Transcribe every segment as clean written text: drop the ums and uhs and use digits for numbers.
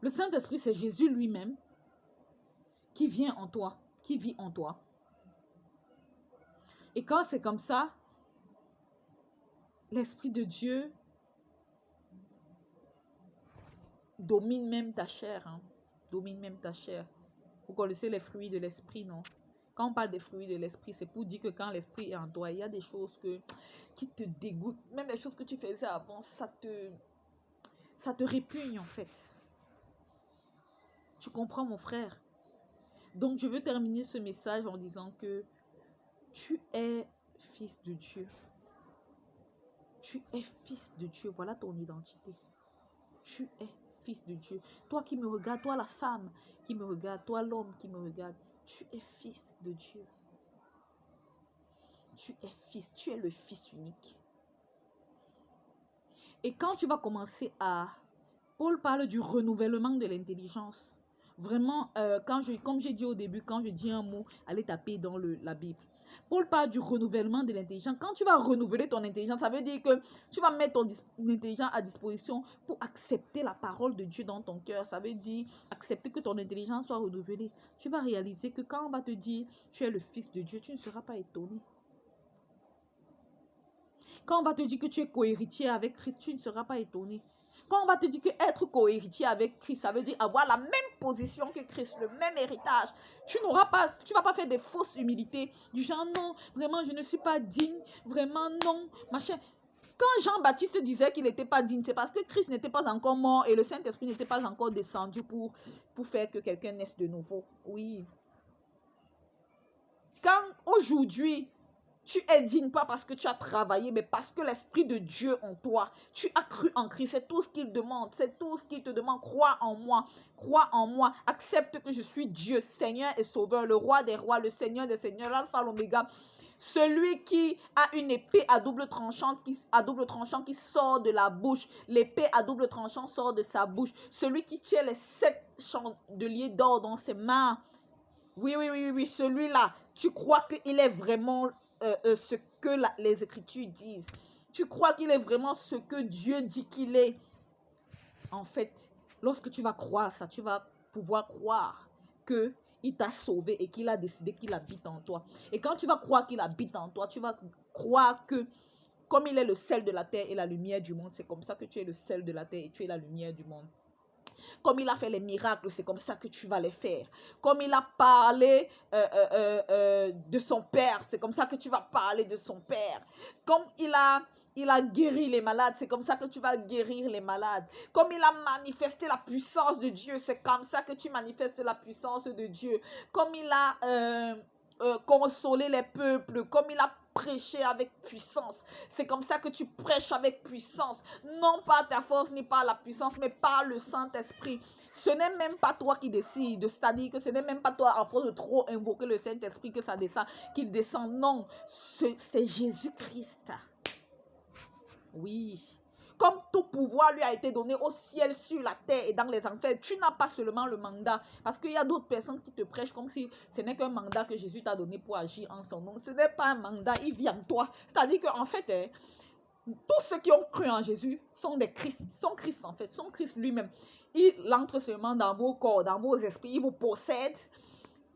Le Saint-Esprit, c'est Jésus lui-même qui vient en toi, qui vit en toi. Et quand c'est comme ça, l'Esprit de Dieu domine même ta chair. Hein. Domine même ta chair. Vous connaissez les fruits de l'Esprit, non? Quand on parle des fruits de l'Esprit, c'est pour dire que quand l'Esprit est en toi, il y a des choses qui te dégoûtent. Même les choses que tu faisais avant, ça te répugne en fait. Tu comprends, mon frère? Donc, je veux terminer ce message en disant que tu es fils de Dieu. Tu es fils de Dieu. Voilà ton identité. Tu es fils de Dieu. Toi qui me regardes, toi la femme qui me regarde, toi l'homme qui me regarde, tu es fils de Dieu. Tu es fils, tu es le fils unique. Et quand tu vas commencer à... Paul parle du renouvellement de l'intelligence. Vraiment, comme j'ai dit au début, quand je dis un mot, allez taper dans la Bible. Paul parle du renouvellement de l'intelligence. Quand tu vas renouveler ton intelligence, ça veut dire que tu vas mettre ton intelligence à disposition pour accepter la parole de Dieu dans ton cœur. Ça veut dire accepter que ton intelligence soit renouvelée. Tu vas réaliser que quand on va te dire tu es le fils de Dieu, tu ne seras pas étonné. Quand on va te dire que tu es cohéritier avec Christ, tu ne seras pas étonné. Quand on va te dire que être cohéritier avec Christ, ça veut dire avoir la même position que Christ, le même héritage. Tu vas pas faire des fausses humilités. Du genre, non, vraiment, je ne suis pas digne. Vraiment, non, machin. Quand Jean-Baptiste disait qu'il n'était pas digne, c'est parce que Christ n'était pas encore mort et le Saint-Esprit n'était pas encore descendu pour faire que quelqu'un naisse de nouveau. Oui. Quand aujourd'hui, tu es digne pas parce que tu as travaillé, mais parce que l'Esprit de Dieu en toi, tu as cru en Christ. C'est tout ce qu'il demande. C'est tout ce qu'il te demande. Crois en moi. Crois en moi. Accepte que je suis Dieu, Seigneur et Sauveur, le roi des rois, le Seigneur des seigneurs, l'alpha, l'oméga. Celui qui a une épée à double tranchant qui sort de la bouche. L'épée à double tranchant sort de sa bouche. Celui qui tient les 7 chandeliers d'or dans ses mains. Oui, celui-là. Tu crois qu'il est vraiment ce que les Écritures disent. Tu crois qu'il est vraiment ce que Dieu dit qu'il est. En fait, lorsque tu vas croire ça, tu vas pouvoir croire qu'il t'a sauvé et qu'il a décidé qu'il habite en toi. Et quand tu vas croire qu'il habite en toi, tu vas croire que comme il est le sel de la terre et la lumière du monde, c'est comme ça que tu es le sel de la terre et tu es la lumière du monde. Comme il a fait les miracles, c'est comme ça que tu vas les faire. Comme il a parlé de son Père, c'est comme ça que tu vas parler de son Père. Comme il a guéri les malades, c'est comme ça que tu vas guérir les malades. Comme il a manifesté la puissance de Dieu, c'est comme ça que tu manifestes la puissance de Dieu. Comme il a consolé les peuples, comme il a prêché avec puissance. C'est comme ça que tu prêches avec puissance. Non pas ta force ni par la puissance, mais par le Saint-Esprit. Ce n'est même pas toi qui décides. C'est-à-dire que ce n'est même pas toi, à force de trop invoquer le Saint-Esprit, que ça descend, qu'il descend. Non, c'est Jésus-Christ. Oui. Comme tout pouvoir lui a été donné au ciel, sur la terre et dans les enfers, tu n'as pas seulement le mandat. Parce qu'il y a d'autres personnes qui te prêchent comme si ce n'est qu'un mandat que Jésus t'a donné pour agir en son nom. Ce n'est pas un mandat, il vit en toi. C'est-à-dire qu'en fait, tous ceux qui ont cru en Jésus sont des Christ, sont Christ en fait, sont Christ lui-même. Il entre seulement dans vos corps, dans vos esprits, il vous possède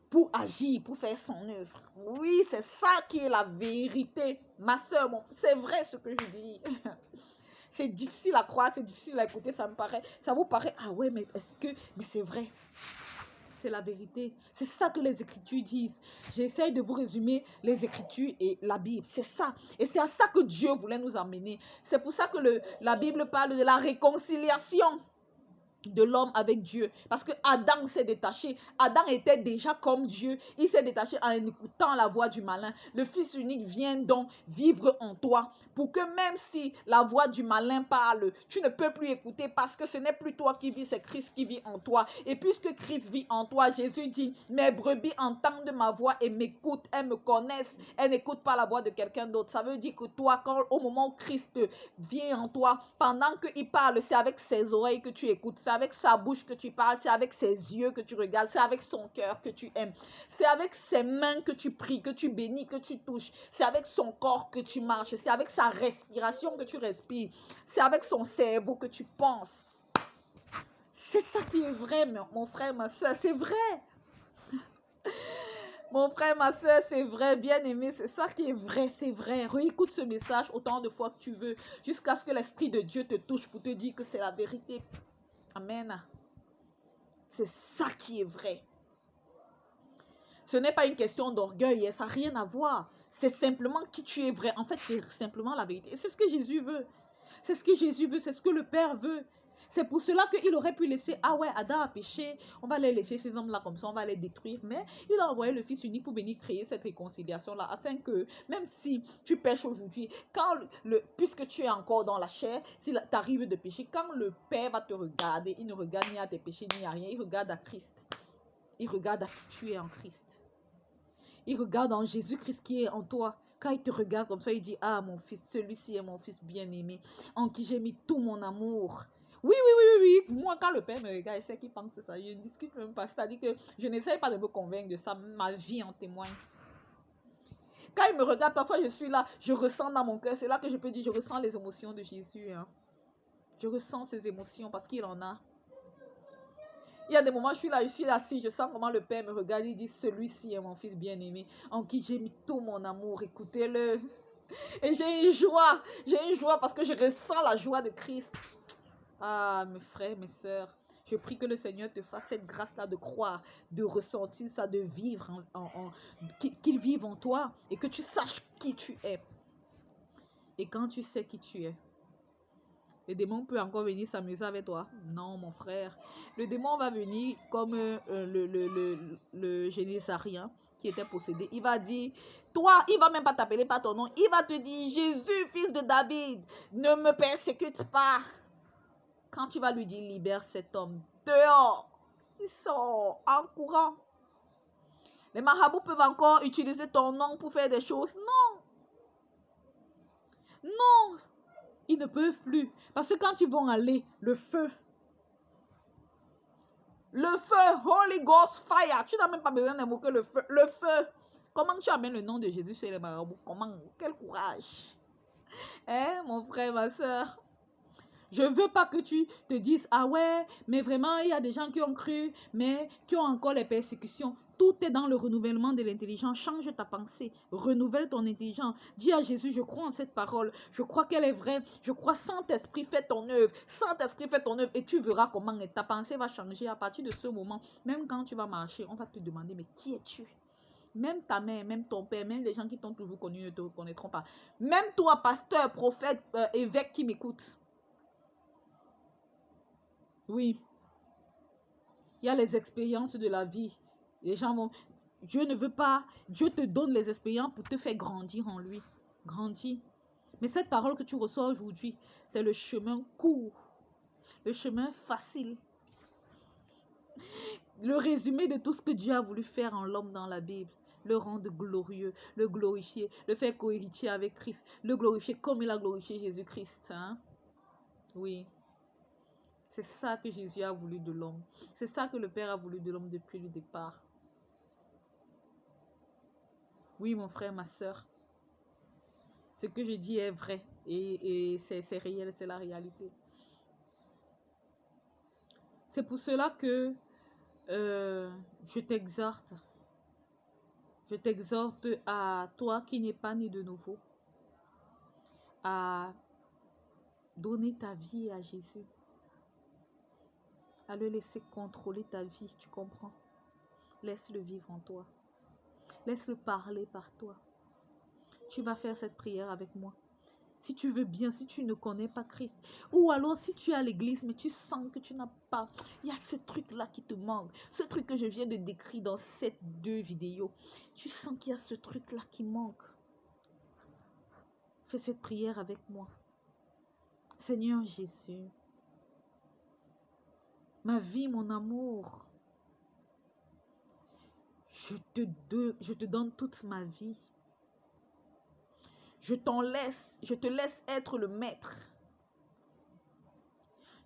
pour agir, pour faire son œuvre. Oui, c'est ça qui est la vérité. Ma soeur, c'est vrai ce que je dis. C'est difficile à croire, c'est difficile à écouter, ça vous paraît, ah ouais, mais c'est vrai. C'est la vérité. C'est ça que les Écritures disent. J'essaie de vous résumer les Écritures et la Bible. C'est ça. Et c'est à ça que Dieu voulait nous amener. C'est pour ça que la Bible parle de la réconciliation de l'homme avec Dieu. Parce que Adam s'est détaché. Adam était déjà comme Dieu. Il s'est détaché en écoutant la voix du malin. Le Fils unique vient donc vivre en toi. Pour que même si la voix du malin parle, tu ne peux plus écouter parce que ce n'est plus toi qui vis, c'est Christ qui vit en toi. Et puisque Christ vit en toi, Jésus dit, mes brebis entendent ma voix et m'écoutent. Elles me connaissent. Elles n'écoutent pas la voix de quelqu'un d'autre. Ça veut dire que toi, au moment où Christ vient en toi, pendant qu'il parle, c'est avec ses oreilles que tu écoutes. C'est avec sa bouche que tu parles, c'est avec ses yeux que tu regardes, c'est avec son cœur que tu aimes. C'est avec ses mains que tu pries, que tu bénis, que tu touches. C'est avec son corps que tu marches, c'est avec sa respiration que tu respires. C'est avec son cerveau que tu penses. C'est ça qui est vrai, mon frère, ma soeur, c'est vrai. Mon frère, ma soeur, c'est vrai, bien aimé, c'est ça qui est vrai, c'est vrai. Réécoute ce message autant de fois que tu veux, jusqu'à ce que l'Esprit de Dieu te touche pour te dire que c'est la vérité. Amen. C'est ça qui est vrai. Ce n'est pas une question d'orgueil, ça n'a rien à voir. C'est simplement qui tu es vrai. En fait, c'est simplement la vérité. Et c'est ce que Jésus veut. C'est ce que Jésus veut, c'est ce que le Père veut. C'est pour cela qu'il aurait pu laisser, ah ouais, Adam a péché, on va les laisser ces hommes-là comme ça, on va les détruire. Mais il a envoyé le Fils unique pour venir créer cette réconciliation-là, afin que, même si tu pêches aujourd'hui, puisque tu es encore dans la chair, s'il t'arrive de pécher, quand le Père va te regarder, il ne regarde ni à tes péchés ni à rien, il regarde à Christ. Il regarde à qui tu es en Christ. Il regarde en Jésus-Christ qui est en toi. Quand il te regarde comme ça, il dit, ah mon fils, celui-ci est mon fils bien-aimé, en qui j'ai mis tout mon amour. Oui, oui, oui, oui, oui. Moi, quand le Père me regarde, il sait qu'il pense ça. Je ne discute même pas. C'est-à-dire que je n'essaye pas de me convaincre de ça. Ma vie en témoigne. Quand il me regarde, parfois je suis là, je ressens dans mon cœur. C'est là que je peux dire, je ressens les émotions de Jésus. Hein. Je ressens ses émotions parce qu'il en a. Il y a des moments, je suis là assis, je sens comment le Père me regarde, il dit, celui-ci est mon fils bien-aimé, en qui j'ai mis tout mon amour, écoutez-le. Et j'ai une joie parce que je ressens la joie de Christ. Ah, mes frères, mes sœurs, je prie que le Seigneur te fasse cette grâce-là de croire, de ressentir ça, de vivre, qu'il vive en toi et que tu saches qui tu es. Et quand tu sais qui tu es, le démon peut encore venir s'amuser avec toi. Non, mon frère. Le démon va venir comme le Génésarien qui était possédé. Il va dire, toi, il va même pas t'appeler par ton nom. Il va te dire, Jésus, fils de David, ne me persécute pas. Quand tu vas lui dire, libère cet homme dehors, il sort en courant. Les marabouts peuvent encore utiliser ton nom pour faire des choses. Non. Non. Ils ne peuvent plus. Parce que quand ils vont aller, le feu, Holy Ghost Fire, tu n'as même pas besoin d'invoquer le feu. Comment tu amènes le nom de Jésus sur les marabouts? Comment? Quel courage. Hein, mon frère, ma soeur? Je ne veux pas que tu te dises, ah ouais, mais vraiment, il y a des gens qui ont cru, mais qui ont encore les persécutions. Tout est dans le renouvellement de l'intelligence. Change ta pensée. Renouvelle ton intelligence. Dis à Jésus, je crois en cette parole. Je crois qu'elle est vraie. Je crois, Saint-Esprit, fais ton œuvre. Saint-Esprit, fais ton œuvre. Et tu verras comment ta pensée va changer à partir de ce moment. Même quand tu vas marcher, on va te demander, mais qui es-tu? Même ta mère, même ton père, même les gens qui t'ont toujours connu ne te reconnaîtront pas. Même toi, pasteur, prophète, évêque qui m'écoute. Oui. Il y a les expériences de la vie. Les gens vont... Dieu ne veut pas... Dieu te donne les expériences pour te faire grandir en lui. Grandir. Mais cette parole que tu reçois aujourd'hui, c'est le chemin court. Le chemin facile. Le résumé de tout ce que Dieu a voulu faire en l'homme dans la Bible. Le rendre glorieux, le glorifier, le faire cohéritier avec Christ, le glorifier comme il a glorifié Jésus-Christ. Hein? Oui. C'est ça que Jésus a voulu de l'homme. C'est ça que le Père a voulu de l'homme depuis le départ. Oui, mon frère, ma soeur. Ce que je dis est vrai. Et c'est réel, c'est la réalité. C'est pour cela que je t'exhorte. Je t'exhorte à toi qui n'es pas né de nouveau. À donner ta vie à Jésus. À le laisser contrôler ta vie, tu comprends? Laisse-le vivre en toi. Laisse-le parler par toi. Tu vas faire cette prière avec moi. Si tu veux bien, si tu ne connais pas Christ, ou alors si tu es à l'église, mais tu sens que tu n'as pas, il y a ce truc-là qui te manque, ce truc que je viens de décrire dans ces 2 vidéos, tu sens qu'il y a ce truc-là qui manque. Fais cette prière avec moi. Seigneur Jésus, ma vie, mon amour, je te donne toute ma vie. Je te laisse être le maître.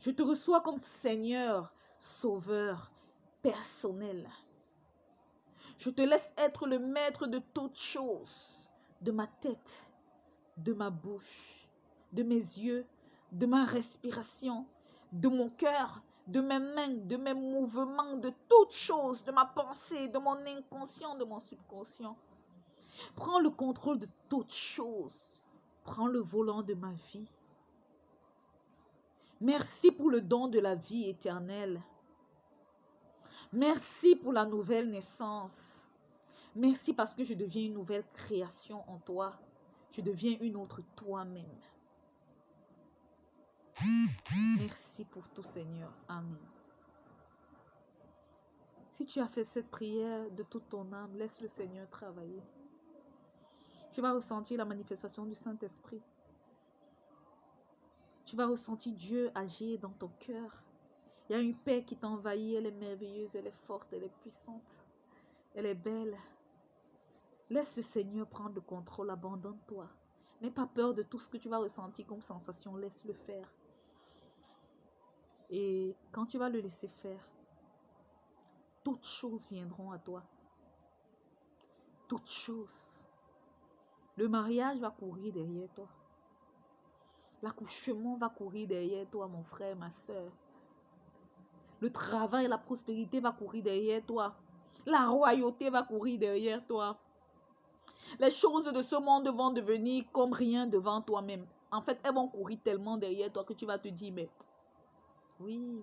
Je te reçois comme Seigneur, Sauveur, personnel. Je te laisse être le maître de toutes choses, de ma tête, de ma bouche, de mes yeux, de ma respiration, de mon cœur, de mes mains, de mes mouvements, de toutes choses, de ma pensée, de mon inconscient, de mon subconscient. Prends le contrôle de toutes choses. Prends le volant de ma vie. Merci pour le don de la vie éternelle. Merci pour la nouvelle naissance. Merci parce que je deviens une nouvelle création en toi. Je deviens une autre toi-même. Merci pour tout, Seigneur. Amen. Si tu as fait cette prière de toute ton âme, laisse le Seigneur travailler. Tu vas ressentir la manifestation du Saint-Esprit. Tu vas ressentir Dieu agir dans ton cœur. Il y a une paix qui t'envahit. Elle est merveilleuse, elle est forte, elle est puissante. Elle est belle. Laisse le Seigneur prendre le contrôle. Abandonne-toi. N'aie pas peur de tout ce que tu vas ressentir comme sensation. Laisse-le faire. Et quand tu vas le laisser faire, toutes choses viendront à toi. Toutes choses. Le mariage va courir derrière toi. L'accouchement va courir derrière toi, mon frère, ma soeur. Le travail, la prospérité va courir derrière toi. La royauté va courir derrière toi. Les choses de ce monde vont devenir comme rien devant toi-même. En fait, elles vont courir tellement derrière toi que tu vas te dire, mais oui.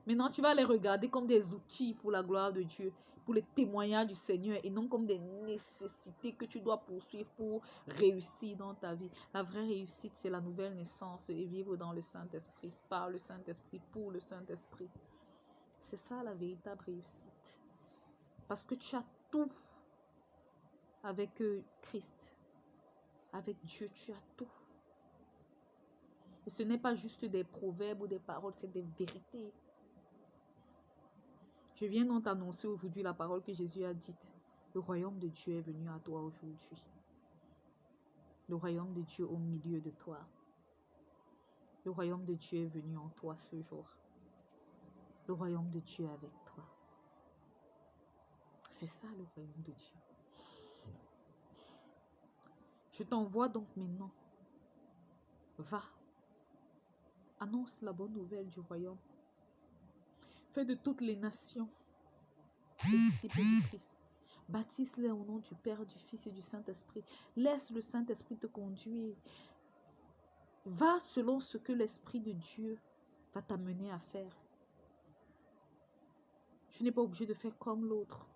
Maintenant, tu vas les regarder comme des outils pour la gloire de Dieu, pour les témoignages du Seigneur et non comme des nécessités que tu dois poursuivre pour réussir dans ta vie. La vraie réussite, c'est la nouvelle naissance et vivre dans le Saint-Esprit, par le Saint-Esprit, pour le Saint-Esprit. C'est ça la véritable réussite. Parce que tu as tout avec Christ. Avec Dieu, tu as tout. Et ce n'est pas juste des proverbes ou des paroles, c'est des vérités. Je viens donc t'annoncer aujourd'hui la parole que Jésus a dite. Le royaume de Dieu est venu à toi aujourd'hui. Le royaume de Dieu au milieu de toi. Le royaume de Dieu est venu en toi ce jour. Le royaume de Dieu est avec toi. C'est ça le royaume de Dieu. Je t'envoie donc maintenant. Va. Annonce la bonne nouvelle du royaume. Fais de toutes les nations des disciples de Christ. Baptise-les au nom du Père, du Fils et du Saint-Esprit. Laisse le Saint-Esprit te conduire. Va selon ce que l'Esprit de Dieu va t'amener à faire. Tu n'es pas obligé de faire comme l'autre.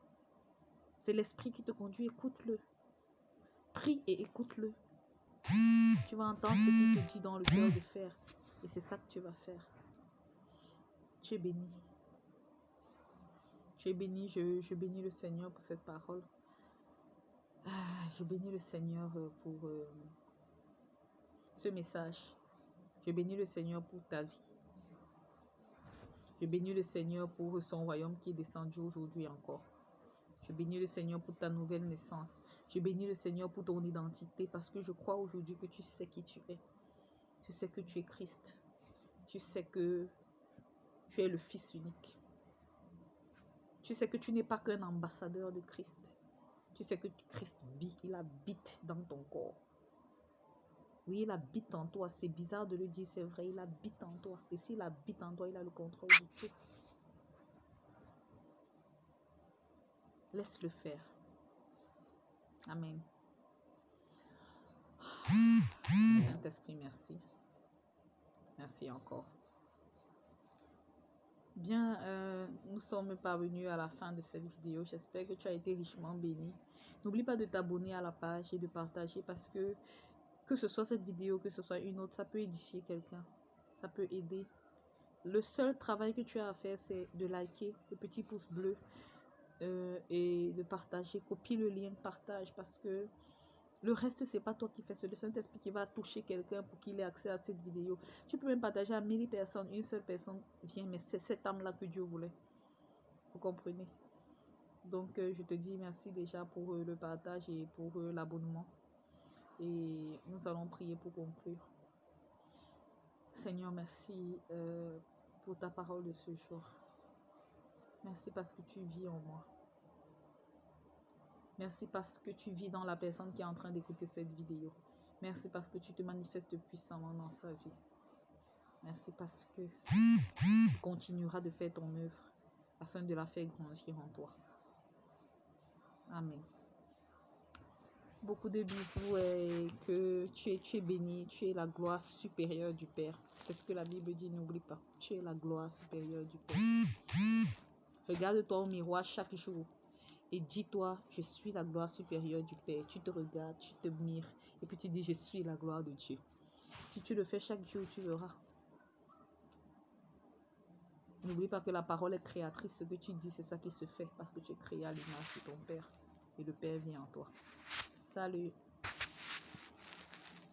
C'est l'Esprit qui te conduit. Écoute-le. Prie et écoute-le. Tu vas entendre ce qu'il te dit dans le cœur de faire. Et c'est ça que tu vas faire. Tu es béni. Tu es béni. Je bénis le Seigneur pour cette parole. Je bénis le Seigneur pour ce message. Je bénis le Seigneur pour ta vie. Je bénis le Seigneur pour son royaume qui est descendu aujourd'hui encore. Je bénis le Seigneur pour ta nouvelle naissance. Je bénis le Seigneur pour ton identité parce que je crois aujourd'hui que tu sais qui tu es. Tu sais que tu es Christ. Tu sais que tu es le Fils unique. Tu sais que tu n'es pas qu'un ambassadeur de Christ. Tu sais que Christ vit, il habite dans ton corps. Oui, il habite en toi. C'est bizarre de le dire, c'est vrai. Il habite en toi. Et s'il habite en toi, il a le contrôle de tout. Laisse-le faire. Amen. Saint-Esprit, merci. Merci encore. Bien, nous sommes parvenus à la fin de cette vidéo. J'espère que tu as été richement béni. N'oublie pas de t'abonner à la page et de partager parce que ce soit cette vidéo, que ce soit une autre, ça peut édifier quelqu'un. Ça peut aider. Le seul travail que tu as à faire, c'est de liker le petit pouce bleu et de partager. Copie le lien, partage parce que le reste, c'est pas toi qui fais, c'est le Saint-Esprit qui va toucher quelqu'un pour qu'il ait accès à cette vidéo. Tu peux même partager à 1000 personnes, une seule personne vient, mais c'est cette âme-là que Dieu voulait. Vous comprenez? Donc, je te dis merci déjà pour le partage et pour l'abonnement. Et nous allons prier pour conclure. Seigneur, merci pour ta parole de ce jour. Merci parce que tu vis en moi. Merci parce que tu vis dans la personne qui est en train d'écouter cette vidéo. Merci parce que tu te manifestes puissamment dans sa vie. Merci parce que tu continueras de faire ton œuvre afin de la faire grandir en toi. Amen. Beaucoup de bisous et que tu es béni, tu es la gloire supérieure du Père. C'est ce que la Bible dit, n'oublie pas. Tu es la gloire supérieure du Père. Regarde-toi au miroir chaque jour et dis-toi, je suis la gloire supérieure du Père. Tu te regardes, tu te mires et puis tu dis, je suis la gloire de Dieu. Si tu le fais chaque jour, tu verras. N'oublie pas que la parole est créatrice. Ce que tu dis, c'est ça qui se fait parce que tu es créé à l'image de ton Père et le Père vient en toi. Salut!